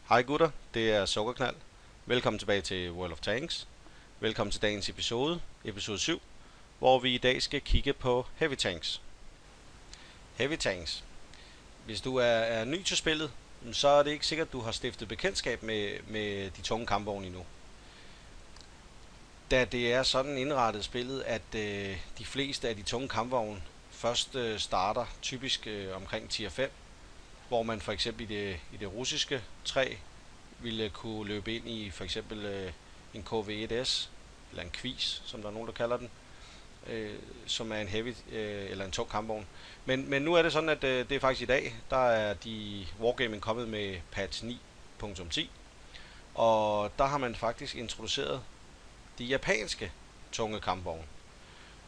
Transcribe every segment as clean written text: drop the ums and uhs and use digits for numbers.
Hej gutter, det er Sukkerknald. Velkommen tilbage til World of Tanks. Velkommen til dagens episode 7, hvor vi i dag skal kigge på Heavy Tanks. Heavy Tanks. Hvis du er ny til spillet, så er det ikke sikkert, at du har stiftet bekendtskab med de tunge kampvogne endnu. Da det er sådan indrettet spillet, at de fleste af de tunge kampvogne først starter typisk omkring tier 5, hvor man for eksempel i det russiske træ ville kunne løbe ind i for eksempel en KV1S, eller en Quis, som der er nogen, der kalder den, som er en heavy eller en tung kampvogn. Men nu er det sådan, at det er faktisk i dag, der er de Wargaming kommet med patch 9.10, og der har man faktisk introduceret de japanske tunge kampvogne.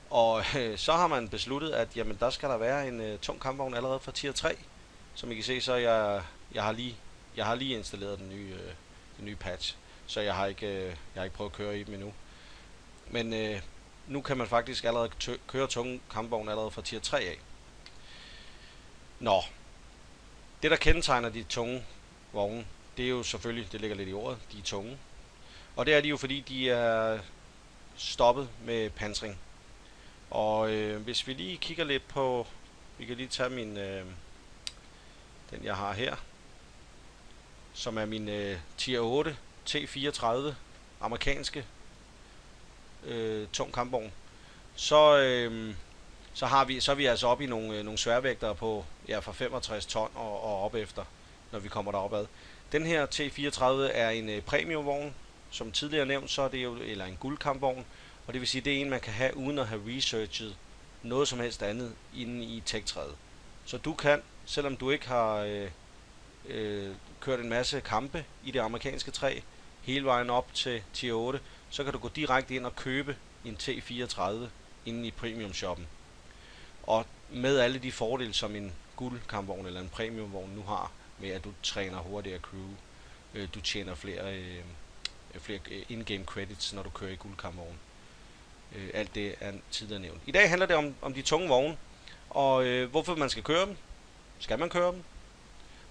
Og så har man besluttet, at jamen, der skal der være en tung kampvogn allerede fra tier 3. Som I kan se, så jeg har lige installeret den nye patch, så jeg har ikke prøvet at køre i dem endnu. Men nu kan man faktisk allerede køre tunge kampvogne allerede fra tier 3 af. Nå, det der kendetegner de tunge vogne, det er jo selvfølgelig, det ligger lidt i ordet, de er tunge. Og det er de jo, fordi de er stoppet med pansring. Og hvis vi lige kigger lidt på, vi kan lige tage den jeg har her, som er min tier 8 T34 amerikanske tung kampvogn, så er vi altså oppe i nogle sværvægtere på fra 65 ton og op efter, når vi kommer deropad. Den her T34 er en premiumvogn, som tidligere nævnt, så er det jo eller en guldkampvogn, og det vil sige, det er en man kan have uden at have researchet noget som helst andet inde i tech-træet. Så du kan, selvom du ikke har kørt en masse kampe i det amerikanske træ hele vejen op til tier 8, så kan du gå direkte ind og købe en T34 inde i premium shoppen. Og med alle de fordele, som en guldkampvogn eller en premiumvogn nu har, med at du træner hurtigere crew, du tjener flere in-game credits, når du kører i guldkampvogn. Alt det er tidligere nævnt. I dag handler det om de tunge vogne, og hvorfor man skal køre dem. Skal man køre dem?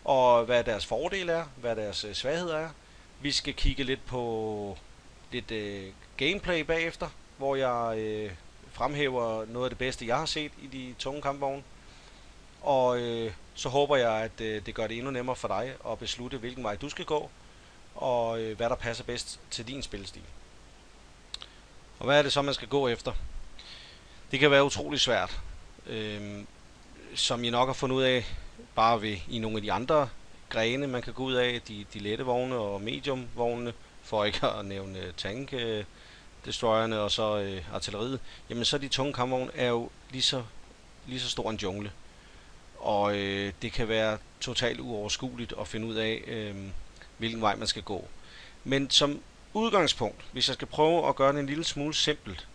Og hvad deres fordele er, hvad deres svagheder er. Vi skal kigge lidt på gameplay bagefter, hvor jeg fremhæver noget af det bedste, jeg har set i de tunge kampvogne. Og så håber jeg, at det gør det endnu nemmere for dig at beslutte, hvilken vej du skal gå, og hvad der passer bedst til din spillestil. Og hvad er det så, man skal gå efter? Det kan være utrolig svært. Som I nok har fundet ud af, bare i nogle af de andre grene, man kan gå ud af, de lette vogne og medium vognene, for ikke at nævne tank destroyerne og så artilleriet, jamen så de tunge kampvogne er jo lige så stor en jungle. Og det kan være totalt uoverskueligt at finde ud af, hvilken vej man skal gå. Men som udgangspunkt, hvis jeg skal prøve at gøre det en lille smule simpelt,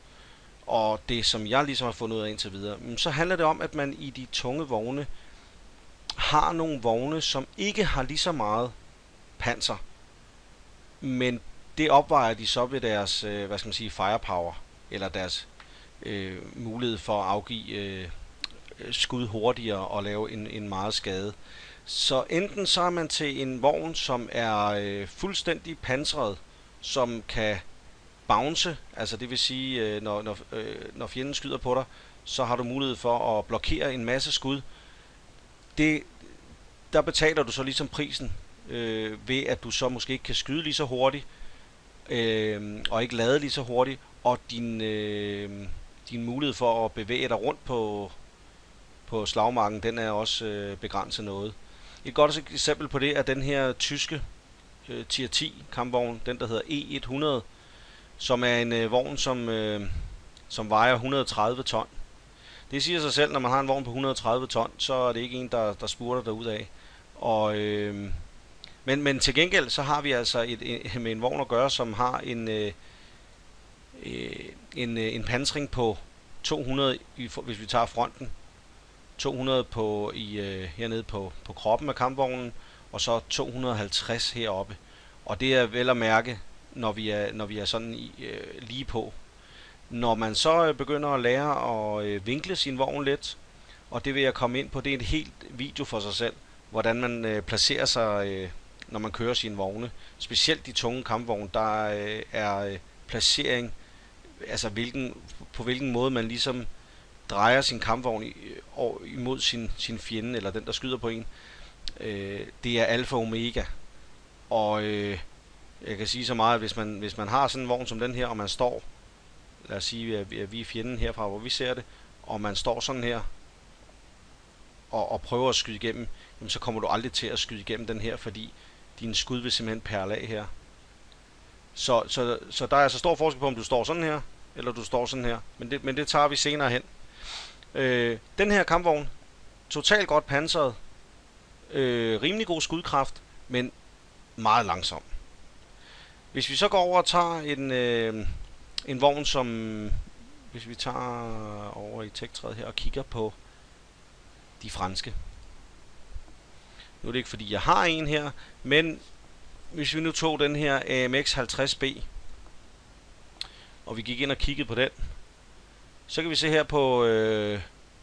og det som jeg ligesom har fundet ud af indtil videre, så handler det om, at man i de tunge vogne har nogle vogne, som ikke har lige så meget panser, men det opvejer de så ved deres, firepower, eller deres mulighed for at afgive skud hurtigere og lave en meget skade. Så enten så er man til en vogn, som er fuldstændig pansret, som kan bounce, altså det vil sige, når fjenden skyder på dig, så har du mulighed for at blokere en masse skud. Der betaler du så ligesom prisen ved, at du så måske ikke kan skyde lige så hurtigt, og ikke lade lige så hurtigt, og din mulighed for at bevæge dig rundt på slagmarken, den er også begrænset noget. Et godt eksempel på det er den her tyske tier 10 kampvogn, den der hedder E100, som er en vogn, som vejer 130 ton. Det siger sig selv, når man har en vogn på 130 ton, så er det ikke en, der spurter derudad. Men til gengæld, så har vi altså med en vogn at gøre, som har en pansring på 200, hvis vi tager fronten. 200 hernede på kroppen af kampvognen, og så 250 heroppe. Og det er vel at mærke, når vi er sådan lige på. Når man så begynder at lære at vinkle sin vogn lidt, og det vil jeg komme ind på. Det er et helt video for sig selv, hvordan man placerer sig, når man kører sine vogne. Specielt de tunge kampvogne, der er placering, altså på hvilken måde man ligesom drejer sin kampvogn imod sin fjende, eller den, der skyder på en. Det er alfa og omega. Og jeg kan sige så meget, at hvis man har sådan en vogn som den her, og man står, lad os sige, at vi er fjenden herfra, hvor vi ser det, og man står sådan her, og prøver at skyde igennem, jamen så kommer du aldrig til at skyde igennem den her, fordi din skud vil simpelthen perle af her. Så der er altså stor forskel på, om du står sådan her, eller du står sådan her. Men det tager vi senere hen. Den her kampvogn, totalt godt pansret, rimelig god skudkraft, men meget langsom. Hvis vi så går over og tager en vogn, som hvis vi tager over i tektræet her og kigger på de franske. Nu er det ikke fordi jeg har en her, men hvis vi nu tog den her AMX 50B, og vi gik ind og kiggede på den, så kan vi se her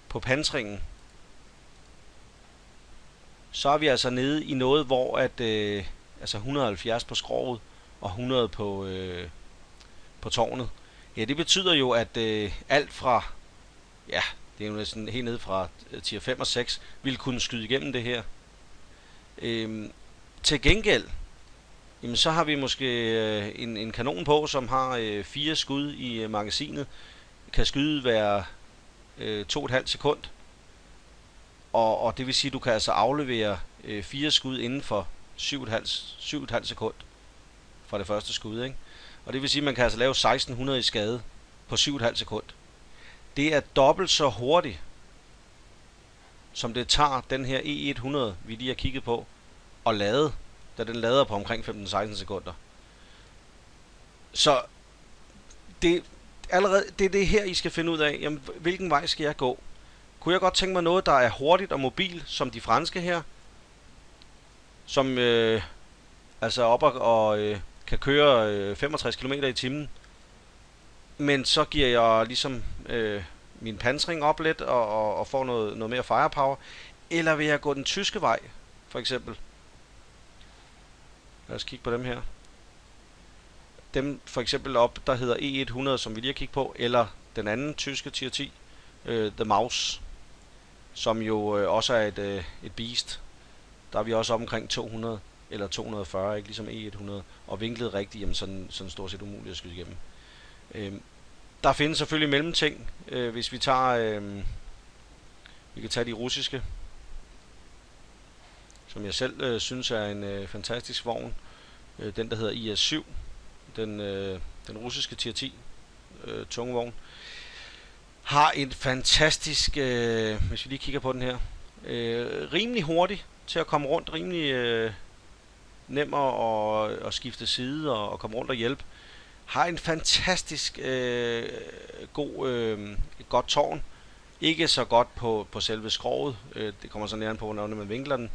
på pansringen, så er vi altså nede i noget, hvor at altså 170 på skroget og 100 på tårnet. Ja, det betyder jo, at alt fra, ja, det er jo næsten helt nede fra tier 5 og 6, vil kunne skyde igennem det her. Til gengæld, jamen så har vi måske en kanon på, som har 4 skud i magasinet, kan skyde hver 2,5 sekund. Og det vil sige, at du kan altså aflevere 4 skud inden for 7,5 sekund fra det første skud, ikke? Og det vil sige, at man kan altså lave 1600 i skade på 7,5 sekund. Det er dobbelt så hurtigt, som det tager den her E100, vi lige har kigget på, og lade, da den lader på omkring 15-16 sekunder. Så det er det her, I skal finde ud af, jamen, hvilken vej skal jeg gå? Kunne jeg godt tænke mig noget, der er hurtigt og mobil, som de franske her, som altså op og kan køre 65 km i timen, men så giver jeg ligesom min pansring op lidt og får noget mere firepower, eller vil jeg gå den tyske vej, for eksempel? Lad os kigge på dem her. Dem for eksempel op, der hedder E100, som vi lige har kigget på, eller den anden tyske tier 10, The Maus, som jo også er et beast. Der er vi også omkring 200 eller 240, ikke ligesom E100, og vinklet rigtigt, jamen sådan stort set umuligt at skyde igennem. Der findes selvfølgelig mellemting, hvis vi tager, vi kan tage de russiske, som jeg selv synes er en fantastisk vogn. Den der hedder IS-7, den russiske tier 10 tunge vogn, har en fantastisk, hvis vi lige kigger på den her, rimelig hurtig til at komme rundt, rimelig nemmere at skifte side og komme rundt og hjælpe. Har en fantastisk godt tårn. Ikke så godt på selve skroget. Det kommer så nærmere på, hvordan man vinkler den.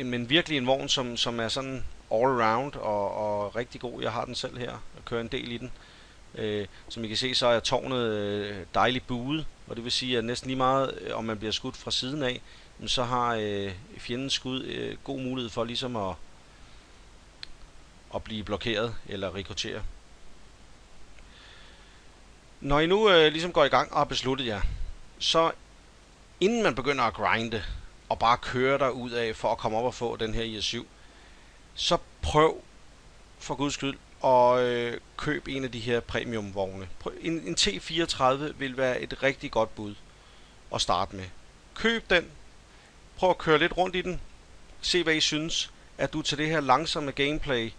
Men virkelig en vogn, som er sådan all around og rigtig god. Jeg har den selv her og kører en del i den. Som I kan se, så er tårnet dejligt buet, og det vil sige, at næsten lige meget, om man bliver skudt fra siden af, så har fjendens skud god mulighed for ligesom at blive blokeret eller rekruttere. Når I nu ligesom går i gang og har besluttet jer, så inden man begynder at grinde og bare køre der ud af for at komme op og få den her IS-7, så prøv for guds skyld at køb en af de her premiumvogne. En T34 vil være et rigtig godt bud at starte med. Køb den, prøv at køre lidt rundt i den, se hvad I synes, at du til det her langsomme gameplay,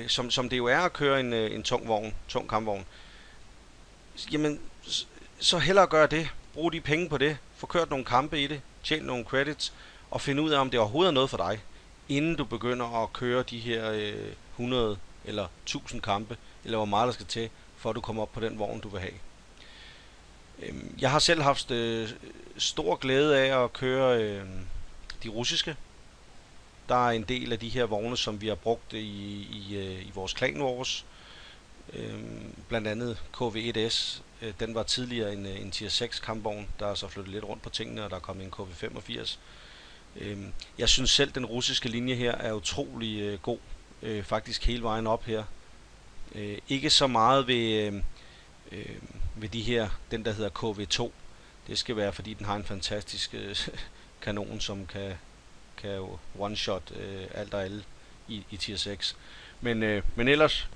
som det jo er at køre en tung kampvogn, jamen så hellere gør det. Brug de penge på det, få kørt nogle kampe i det, tjene nogle credits, og finde ud af, om det overhovedet er noget for dig, inden du begynder at køre de her 100 eller 1000 kampe, eller hvor meget der skal til, for at du kommer op på den vogn, du vil have. Jeg har selv haft stor glæde af at køre de russiske. Der er en del af de her vogne, som vi har brugt i vores Clan Wars. Blandt andet KV1S Den var tidligere en Tier 6 kampvogn, der er så flyttet lidt rundt på tingene, og der er kommet en KV85. Jeg synes selv, den russiske linje her er utrolig god, faktisk hele vejen op her. Ikke så meget ved de her, den der hedder KV2. Det skal være, fordi den har en fantastisk kanon, som kan one-shot alt og alle i Tier 6. Men ellers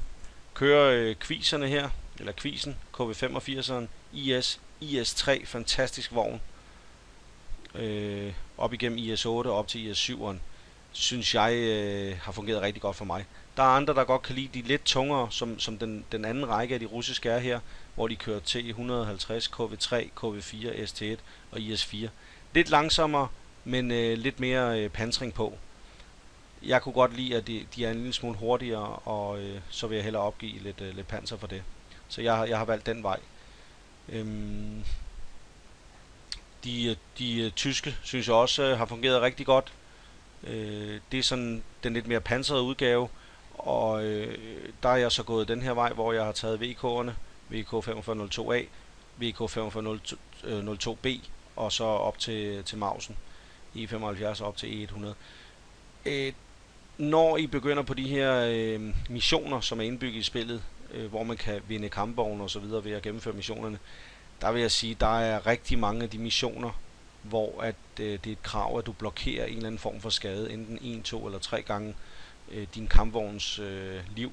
kører kviserne her, eller kvisen, KV85'eren, IS3, fantastisk vogn. Op igennem IS8 og op til IS7'eren, synes jeg har fungeret rigtig godt for mig. Der er andre, der godt kan lide de lidt tungere, som den anden række af de russiske er her, hvor de kører T150, KV3, KV4, ST1 og IS4. Lidt langsommere, men lidt mere pansring på. Jeg kunne godt lide, at de er en lille smule hurtigere, og så vil jeg hellere opgive lidt panser for det. Så jeg har valgt den vej. De tyske synes jeg også har fungeret rigtig godt. Det er sådan den lidt mere pansrede udgave, og der er jeg så gået den her vej, hvor jeg har taget VK'erne, VK4502A, VK4502B, og så op til Mausen, E75 op til E100. Når I begynder på de her missioner, som er indbygget i spillet, hvor man kan vinde kampvogne og så videre ved at gennemføre missionerne, der vil jeg sige, der er rigtig mange af de missioner, hvor at det er et krav, at du blokerer en eller anden form for skade, enten 1, 2 eller 3 gange din kampvogns liv.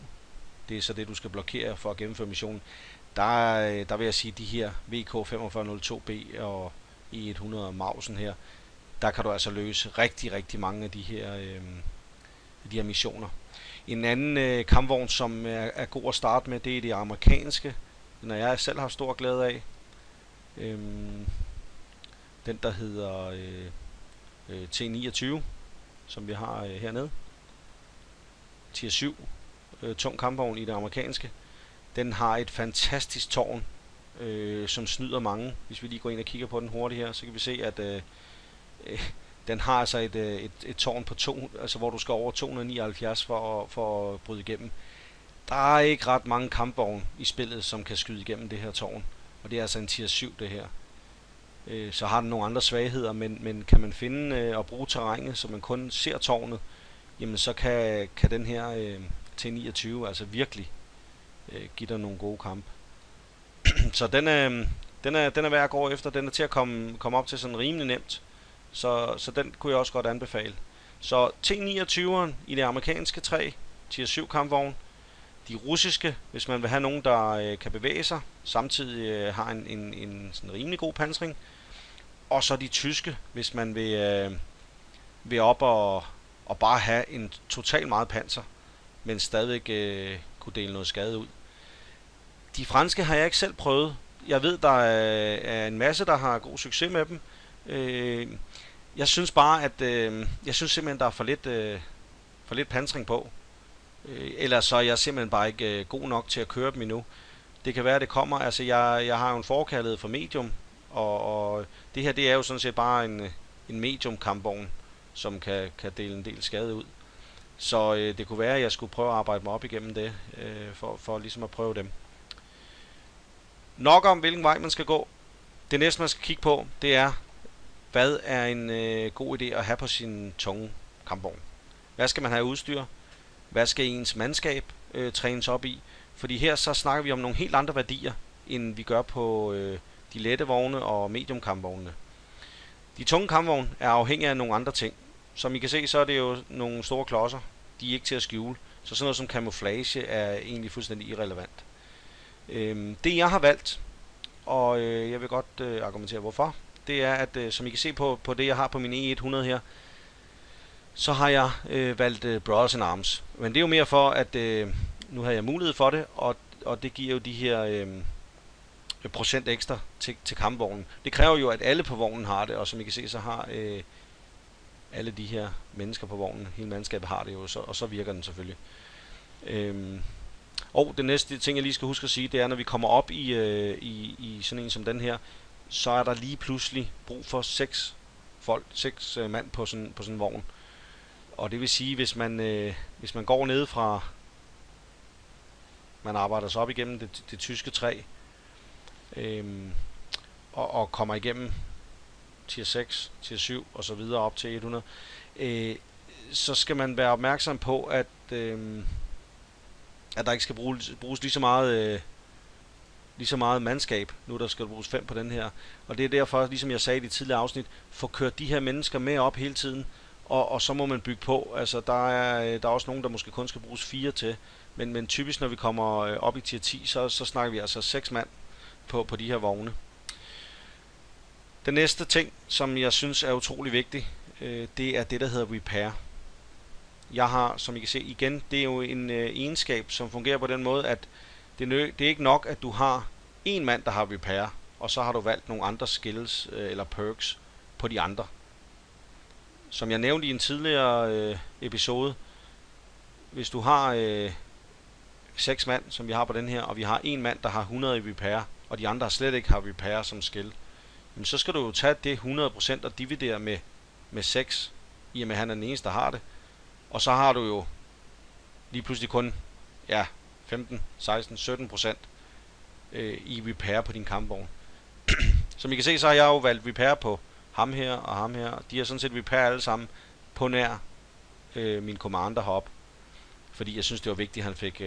Det er så det, du skal blokere for at gennemføre missionen. Der vil jeg sige, de her VK4502B og E100 og Mausen her, der kan du altså løse rigtig, rigtig mange af de her missioner. En anden kampvogn, som er god at starte med, det er det amerikanske. Den har jeg selv haft stor glæde af. Den der hedder T29, som vi har hernede. Tier 7, tung kampvogn i det amerikanske. Den har et fantastisk tårn, som snyder mange. Hvis vi lige går ind og kigger på den hurtigt her, så kan vi se, at den har altså et tårn på altså hvor du skal over 279 for at bryde igennem. Der er ikke ret mange kampvogne i spillet, som kan skyde igennem det her tårn. Og det er altså en tier 7 det her. Så har den nogle andre svagheder, men kan man finde og bruge terrænet, så man kun ser tårnet, jamen så kan den her T29 altså virkelig give dig nogle gode kampe. Så den er værd at gå efter. Den er til at komme op til sådan rimelig nemt. Så den kunne jeg også godt anbefale. Så T29'eren i det amerikanske træ, tier 7 kampvogn. De russiske, hvis man vil have nogen, der kan bevæge sig, samtidig har en sådan rimelig god pansring. Og så de tyske, hvis man vil op og bare have en total meget panser, men stadigvæk kunne dele noget skade ud. De franske har jeg ikke selv prøvet. Jeg ved, der er en masse, der har god succes med dem. Jeg synes bare, at jeg synes simpelthen, der er for lidt pansring på. Ellers så er jeg simpelthen bare ikke god nok til at køre dem endnu. Det kan være, at det kommer. Altså, jeg har jo en forkærlighed for medium, og det her, det er jo sådan set bare en medium kampvogn, som kan dele en del skade ud. Så det kunne være, at jeg skulle prøve at arbejde mig op igennem det, for ligesom at prøve dem. Nok om, hvilken vej man skal gå. Det næste, man skal kigge på, det er, hvad er en god idé at have på sin tunge kampvogn? Hvad skal man have udstyr? Hvad skal ens mandskab trænes op i? Fordi her så snakker vi om nogle helt andre værdier, end vi gør på de lette vogne og medium kampvognene. De tunge kampvogne er afhængige af nogle andre ting. Som I kan se, så er det jo nogle store klodser. De er ikke til at skjule. Så sådan noget som camouflage er egentlig fuldstændig irrelevant. Det jeg har valgt, og jeg vil godt argumentere hvorfor, det er, at som I kan se på det, jeg har på min E100 her, så har jeg valgt Brothers in Arms. Men det er jo mere for, at nu har jeg mulighed for det, og det giver jo de her procent ekstra til kampvognen. Det kræver jo, at alle på vognen har det, og som I kan se, så har alle de her mennesker på vognen, hele mandskabet har det jo, og så virker den selvfølgelig. Og det næste ting, jeg lige skal huske at sige, det er, når vi kommer op i sådan en som den her, så er der lige pludselig brug for 6 mand på sådan en vogn. Og det vil sige, hvis man går ned fra, man arbejder sig op igennem det tyske træ, og kommer igennem tier 6, tier 7 og så videre op til 100, så skal man være opmærksom på, at der ikke skal bruges lige så meget mandskab. Nu der skal bruges 5 på den her. Og det er derfor, ligesom jeg sagde i de tidligere afsnit, få kørt de her mennesker med op hele tiden, og så må man bygge på. Altså der er også nogen, der måske kun skal bruges 4 til, men typisk når vi kommer op i tier 10, så snakker vi altså 6 mand på de her vogne. Den næste ting, som jeg synes er utrolig vigtig, det er det, der hedder repair. Jeg har, som I kan se igen, det er jo en egenskab, som fungerer på den måde, at det er ikke nok, at du har en mand, der har repair, og så har du valgt nogle andre skills eller perks på de andre. Som jeg nævnte i en tidligere episode, hvis du har 6 mand, som vi har på den her, og vi har en mand, der har 100 i repair, og de andre slet ikke har repair som skill, jamen så skal du jo tage det 100% og dividere med 6, i og med at han er den eneste, der har det. Og så har du jo lige pludselig kun 15, 16, 17% i repair på din kampvogn. Som I kan se, så har jeg jo valgt repair på ham her og ham her. De har sådan set repair alle sammen på nær min commander heroppe. Fordi jeg synes, det var vigtigt, at han fik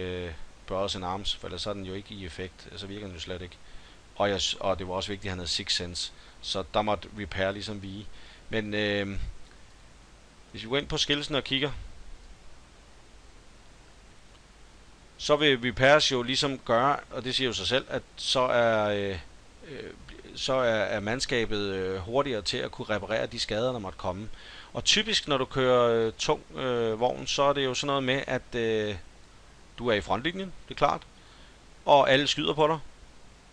Brothers in Arms, for ellers så er den jo ikke i effekt. Altså virker den jo slet ikke. Og det var også vigtigt, at han havde Sixth Sense. Så der måtte repair ligesom vige. Men hvis vi går ind på skillsen og kigger, så vil repairs jo ligesom gøre, og det siger jo sig selv, at så er mandskabet hurtigere til at kunne reparere de skader, der måtte komme. Og typisk, når du kører tung vogn, så er det jo sådan noget med, at du er i frontlinjen, det er klart, og alle skyder på dig.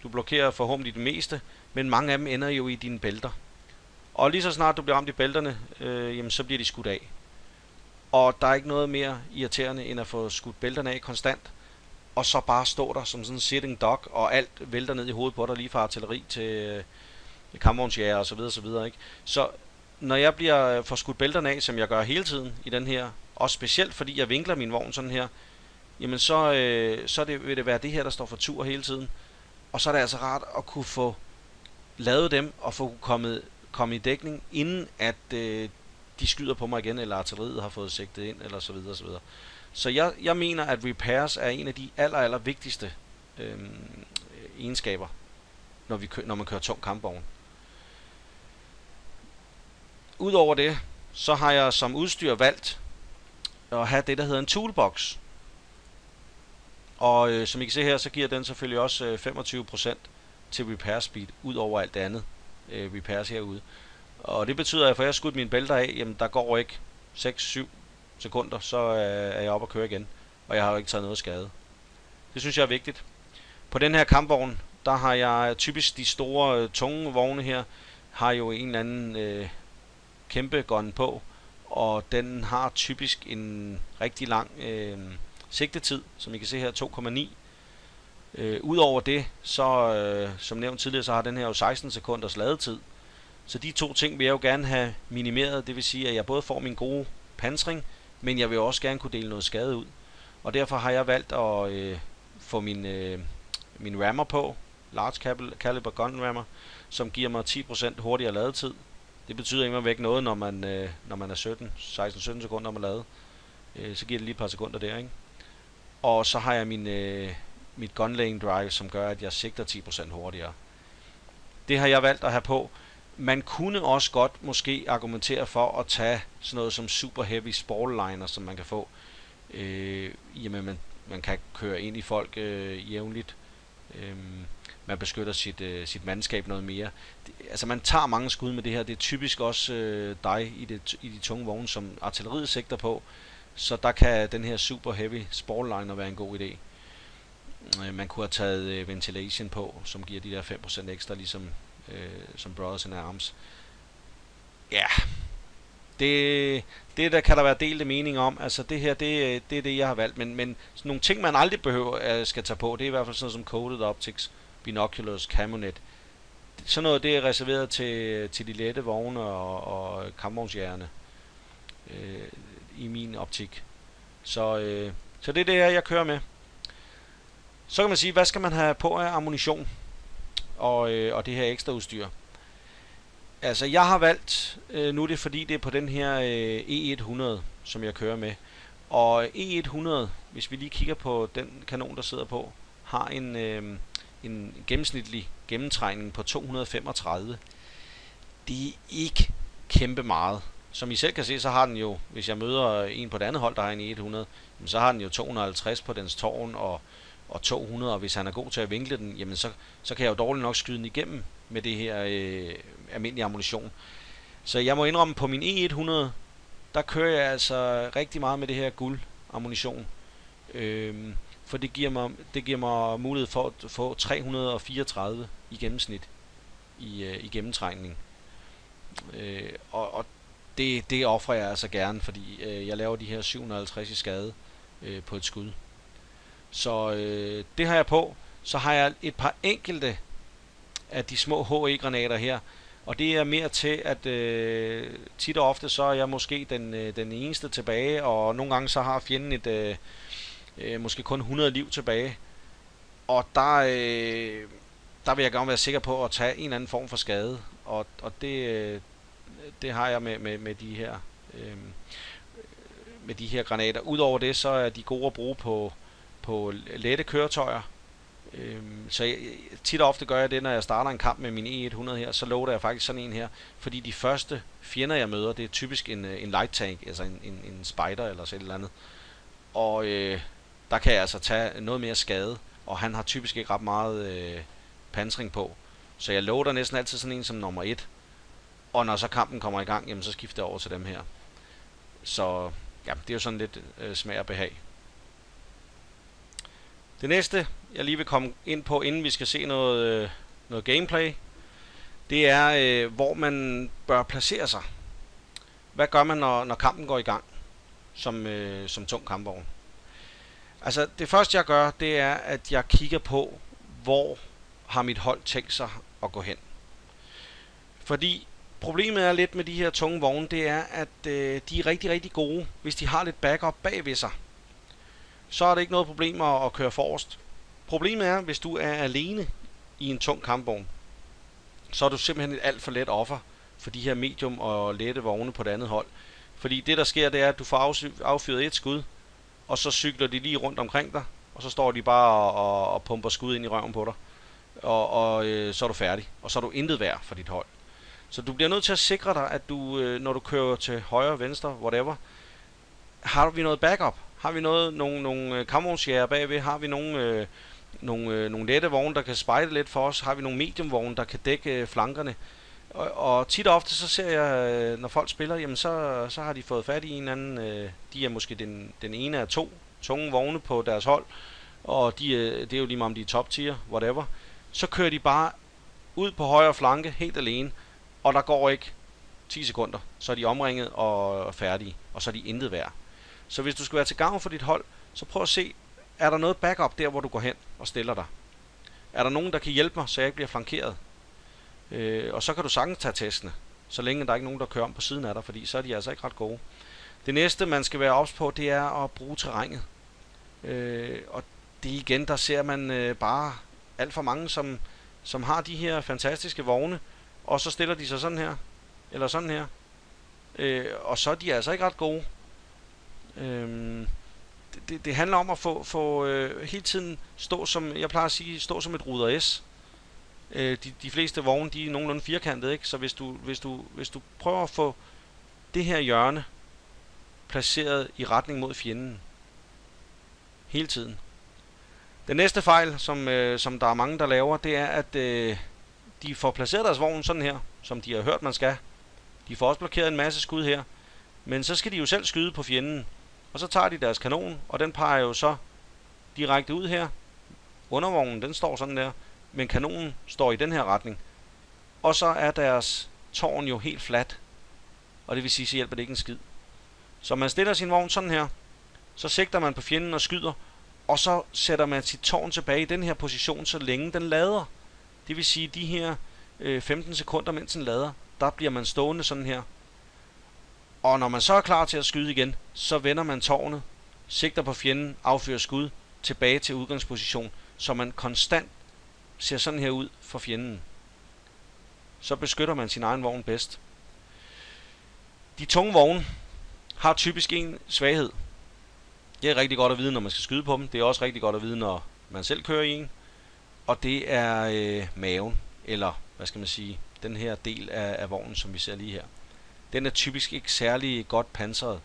Du blokerer forhåbentlig det meste, men mange af dem ender jo i dine bælter. Og lige så snart du bliver ramt i bælterne, jamen så bliver de skudt af. Og der er ikke noget mere irriterende, end at få skudt bælterne af konstant, og så bare stå der som sådan en sitting duck, og alt vælter ned i hovedet på dig, lige fra artilleri til kampvognsjæger og så videre, så videre, ikke? Så når jeg får skudt bælterne af, som jeg gør hele tiden i den her, og specielt fordi jeg vinkler min vogn sådan her, jamen så vil det være det her, der står for tur hele tiden. Og så er det altså rart at kunne få lavet dem, og få komme i dækning, inden at de skyder på mig igen, eller artilleriet har fået sigtet ind, eller så videre, så videre. Så jeg mener, at repairs er en af de aller vigtigste egenskaber, når man kører tung kampvogn. Udover det, så har jeg som udstyr valgt at have det, der hedder en toolbox. Og som I kan se her, så giver den selvfølgelig også 25% til repair speed, ud over alt det andet repairs herude. Og det betyder, at for jeg har skudt mine bælter af, jamen der går ikke 6-7 sekunder, så er jeg oppe at køre igen. Og jeg har jo ikke taget noget skade. Det synes jeg er vigtigt. På den her kampvogn, der har jeg typisk de store, tunge vogne her, har jo en eller anden kæmpe gun på. Og den har typisk en rigtig lang sigtetid, som I kan se her, 2,9. Udover det, så som nævnt tidligere, så har den her jo 16 sekunders ladetid. Så de to ting vil jeg jo gerne have minimeret. Det vil sige, at jeg både får min gode pansring, men jeg vil også gerne kunne dele noget skade ud. Og derfor har jeg valgt at få min rammer på, large caliber gun rammer, som giver mig 10% hurtigere ladetid. Det betyder immer væk noget, når man er 16-17 sekunder om at lade. Så giver det lige et par sekunder der, ikke? Og så har jeg mit gun laying drive, som gør, at jeg sigter 10% hurtigere. Det har jeg valgt at have på. Man kunne også godt måske argumentere for at tage sådan noget som super heavy spoilerliner, som man kan få. Jamen man kan køre ind i folk jævnligt. Man beskytter sit mandskab noget mere. Altså man tager mange skud med det her. Det er typisk også dig i de tunge vogne, som artilleriet sigter på. Så der kan den her super heavy spoilerliner være en god idé. Man kunne have taget ventilation på, som giver de der 5% ekstra, ligesom som Brothers in Arms. Ja, det der kan der være delte mening om. Altså det her, det er det, jeg har valgt. Men sådan nogle ting, man aldrig behøver skal tage på, det er i hvert fald sådan noget som Coated Optics, Binoculars, Camonet. Sådan noget, det er reserveret til de lette vogne og kampvognsjægerne i min optik. Så det er det her, jeg kører med. Så kan man sige, hvad skal man have på af ammunition? og det her ekstra udstyr. Altså jeg har valgt, nu er det fordi det er på den her E100, som jeg kører med. Og E100, hvis vi lige kigger på den kanon, der sidder på, har en gennemsnitlig gennemtrængning på 235. Det er ikke kæmpe meget. Som I selv kan se, så har den jo, hvis jeg møder en på det andet hold, der har en E100, så har den jo 250 på dens tårn og 200, og hvis han er god til at vinkle den, jamen så kan jeg jo dårligt nok skyde den igennem med det her almindelige ammunition. Så jeg må indrømme, på min E100, der kører jeg altså rigtig meget med det her guld ammunition. For det giver mig mulighed for at få 334 i gennemsnit i gennemtrængning. Og det offrer jeg altså gerne, fordi jeg laver de her 750 i skade på et skud. Så det har jeg på. Så har jeg et par enkelte af de små HE-granater her, og det er mere til, at tit og ofte så er jeg måske den eneste tilbage, og nogle gange så har fjenden måske kun 100 liv tilbage. Og der vil jeg gerne være sikker på at tage en eller anden form for skade, og det har jeg med de her granater. Udover det, så er de gode at bruge på lette køretøjer. Så tit og ofte gør jeg det, når jeg starter en kamp med min E100 her, så loader jeg faktisk sådan en her, fordi de første fjender jeg møder, det er typisk en light tank, altså en spider eller så et eller andet. Og der kan jeg altså tage noget mere skade, og han har typisk ikke ret meget pansring på. Så jeg loader næsten altid sådan en som nummer 1. Og når så kampen kommer i gang, jamen så skifter jeg over til dem her. Så ja, det er jo sådan lidt smag og behag. Det næste, jeg lige vil komme ind på, inden vi skal se noget gameplay, det er, hvor man bør placere sig. Hvad gør man, når kampen går i gang som tung kampvogn? Altså, det første jeg gør, det er, at jeg kigger på, hvor har mit hold tænkt sig at gå hen. Fordi problemet er lidt med de her tunge vogne, det er, at de er rigtig, rigtig gode, hvis de har lidt backup bagved sig. Så er det ikke noget problem at køre forrest. Problemet er, hvis du er alene i en tung kampvogn, så er du simpelthen et alt for let offer for de her medium og lette vogne på det andet hold. Fordi det der sker, det er, at du får affyret et skud, og så cykler de lige rundt omkring dig, og så står de bare og pumper skud ind i røven på dig. Og så er du færdig, og så er du intet værd for dit hold. Så du bliver nødt til at sikre dig, at du, når du kører til højre, venstre, whatever, har vi noget backup? Har vi nogle kampvognsjæger bagved? Har vi nogle lette vogne, der kan spejde lidt for os? Har vi nogle medium vogne, der kan dække flankerne? Og tit og ofte så ser jeg, når folk spiller, jamen så har de fået fat i en anden, de er måske den ene af 2 tunge vogne på deres hold, og det er jo lige meget om de er top tier, whatever. Så kører de bare ud på højre flanke, helt alene, og der går ikke 10 sekunder, så er de omringet og færdige, og så er de intet værd. Så hvis du skal være til gavn for dit hold, så prøv at se, er der noget backup der, hvor du går hen og stiller dig? Er der nogen, der kan hjælpe mig, så jeg ikke bliver flankeret? Og så kan du sagtens tage testene, så længe der ikke er nogen, der kører om på siden af dig, fordi så er de altså ikke ret gode. Det næste, man skal være ops på, det er at bruge terrænet. Og det igen, der ser man bare alt for mange, som har de her fantastiske vogne, og så stiller de sig sådan her, eller sådan her. Og så er de altså ikke ret gode. Det handler om at få hele tiden stå som, jeg plejer at sige, stå som et ruder S. De fleste vogne, de er nogenlunde firkantede, ikke? Så hvis du prøver at få det her hjørne placeret i retning mod fjenden hele tiden. Den næste fejl, som der er mange, der laver, det er, at de får placeret deres vogn sådan her, som de har hørt, man skal. De får også blokeret en masse skud her, men så skal de jo selv skyde på fjenden. Og så tager de deres kanon, og den peger jo så direkte ud her. Undervognen, den står sådan der, men kanonen står i den her retning. Og så er deres tårn jo helt fladt, og det vil sige, så hjælper det ikke en skid. Så man stiller sin vogn sådan her, så sigter man på fjenden og skyder, og så sætter man sit tårn tilbage i den her position, så længe den lader. Det vil sige, de her 15 sekunder, mens den lader, der bliver man stående sådan her. Og når man så er klar til at skyde igen, så vender man tårnet, sigter på fjenden, affyrer skud, tilbage til udgangsposition, så man konstant ser sådan her ud for fjenden. Så beskytter man sin egen vogn bedst. De tunge vogne har typisk en svaghed. Det er rigtig godt at vide, når man skal skyde på dem. Det er også rigtig godt at vide, når man selv kører i en. Og det er maven, eller hvad skal man sige, den her del af vognen, som vi ser lige her. Den er typisk ikke særlig godt pansret.